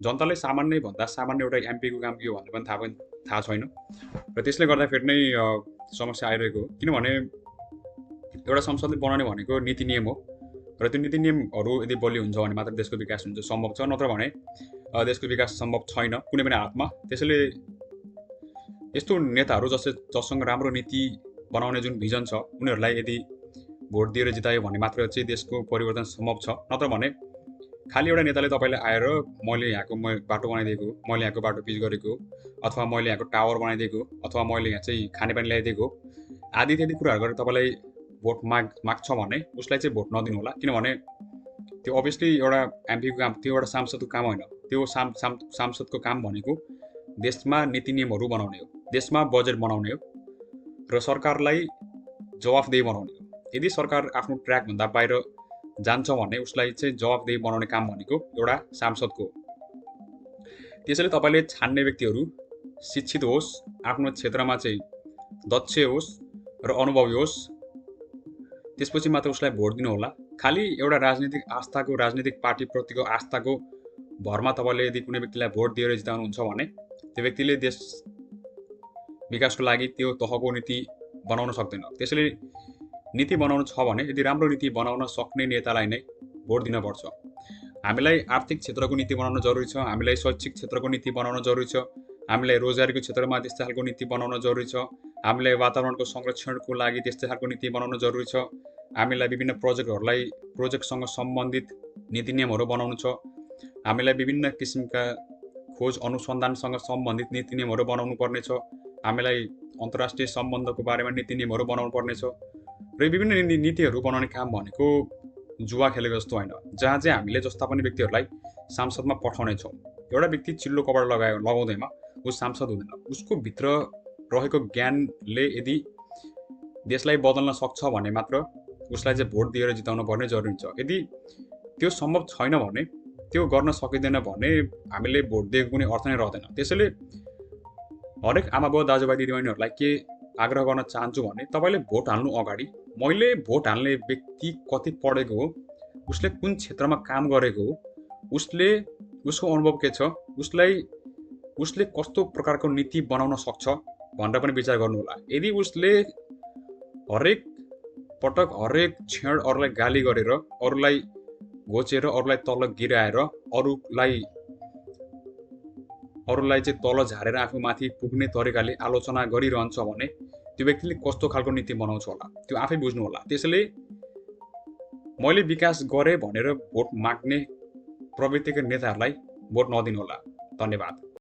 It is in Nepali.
जनताले सामान्य भन्दा सामान्य एउटा एमपीको काम के हो भन्ने पनि थाहा छैन र त्यसले गर्दाखेरि नै समस्या आइरहेको हो। किनभने एउटा संसदले बनाउने भनेको नीति नियम हो र त्यो नीति नियमहरू यदि बलियो हुन्छ भने मात्र देशको विकास हुन्छ, सम्भव छ, नत्र भने देशको विकास सम्भव छैन कुनै पनि हालतमा। त्यसैले यस्तो नेताहरू जससँग राम्रो नीति बनाउने जुन भिजन छ उनीहरूलाई यदि भोट दिएर जितायो भने मात्र चाहिँ देशको परिवर्तन सम्भव छ, नत्र भने खालि एउटा नेताले तपाईँलाई आएर मैले यहाँको बाटो बनाइदिएको, मैले यहाँको बाटो पिच गरेको, अथवा मैले यहाँको टावर बनाइदिएको, अथवा मैले यहाँ चाहिँ खानेपानी ल्याइदिएको आदि इत्यादि कुराहरू गरेर तपाईँलाई भोट माग्छ भने उसलाई चाहिँ भोट नदिनु होला। किनभने त्यो अभियसली एउटा एमपीको काम, त्यो एउटा सांसदको काम होइन। त्यो सांसदको काम भनेको देशमा नीति नियमहरू बनाउने हो, देशमा बजेट बनाउने हो र सरकारलाई जवाफदेही बनाउने हो। यदि सरकार आफ्नो ट्र्याकभन्दा बाहिर जान्छ भने उसलाई चाहिँ जवाफदेही बनाउने काम भनेको एउटा सांसदको हो। त्यसैले तपाईँले छान्ने व्यक्तिहरू शिक्षित होस्, आफ्नो क्षेत्रमा चाहिँ दक्ष होस् र अनुभवी होस्, त्यसपछि मात्र उसलाई भोट दिनु होला। खालि एउटा राजनीतिक पार्टीप्रतिको आस्थाको भरमा तपाईँले यदि कुनै व्यक्तिलाई भोट दिएर जिताउनुहुन्छ भने त्यो व्यक्तिले देश विकासको लागि त्यो तहको नीति बनाउन सक्दैन। त्यसैले नीति बनाउनु छ भने यदि राम्रो नीति बनाउन सक्ने नेतालाई नै भोट दिनुपर्छ। हामीलाई आर्थिक क्षेत्रको नीति बनाउन जरुरी छ, हामीलाई शैक्षिक क्षेत्रको नीति बनाउन जरुरी छ, हामीलाई रोजगारीको क्षेत्रमा त्यस्तै खालको नीति बनाउन जरुरी छ, हामीलाई वातावरणको संरक्षणको लागि त्यस्तै खालको नीति बनाउन जरुरी छ, हामीलाई विभिन्न प्रोजेक्टसँग सम्बन्धित नीति नियमहरू बनाउनु छ, हामीलाई विभिन्न किसिमका खोज अनुसन्धानसँग सम्बन्धित नीति नियमहरू बनाउनु पर्नेछ, हामीलाई अन्तर्राष्ट्रिय सम्बन्धको बारेमा नीति नियमहरू बनाउनु पर्नेछ र विभिन्न नीतिहरू बनाउने काम भनेको जुवा खेलेको जस्तो होइन, जहाँ चाहिँ हामीले जस्ता पनि व्यक्तिहरूलाई सांसदमा पठाउने छौँ। एउटा व्यक्ति चिल्लो कपडा लगाउँदैमा ऊ सांसद हुँदैन। उसको भित्र रहेको ज्ञानले यदि देशलाई बदल्न सक्छ भने मात्र उसलाई चाहिँ भोट दिएर जिताउनु पर्ने जरुरी छ। यदि त्यो सम्भव छैन भने, त्यो गर्न सकिँदैन भने हामीले भोट दिएको कुनै अर्थ नै रहँदैन। त्यसैले हरेक आमाबाउ दाजुभाइ दिदीबहिनीहरूलाई के आग्रह गर्न चाहन्छु भने तपाईँले भोट हाल्नु अगाडि मैले भोट हाल्ने व्यक्ति कति पढेको हो, उसले कुन क्षेत्रमा काम गरेको हो, उसको अनुभव के छ, उसले कस्तो प्रकारको नीति बनाउन सक्छ भनेर पनि विचार गर्नु होला। यदि उसले हरेक पटक हरेक क्षण अरूलाई गाली गरेर, अरूलाई घोचेर, अरूलाई तल गिराएर, अरूलाई चाहिँ तल झारेर आफू माथि पुग्ने तरिकाले आलोचना गरिरहन्छ भने त्यो व्यक्तिले कस्तो खालको नीति बनाउँछ होला त्यो आफै बुझ्नु होला। त्यसैले मैले विकास गरेँ भनेर भोट माग्ने प्रवृत्तिका नेताहरूलाई भोट नदिनु होला। धन्यवाद।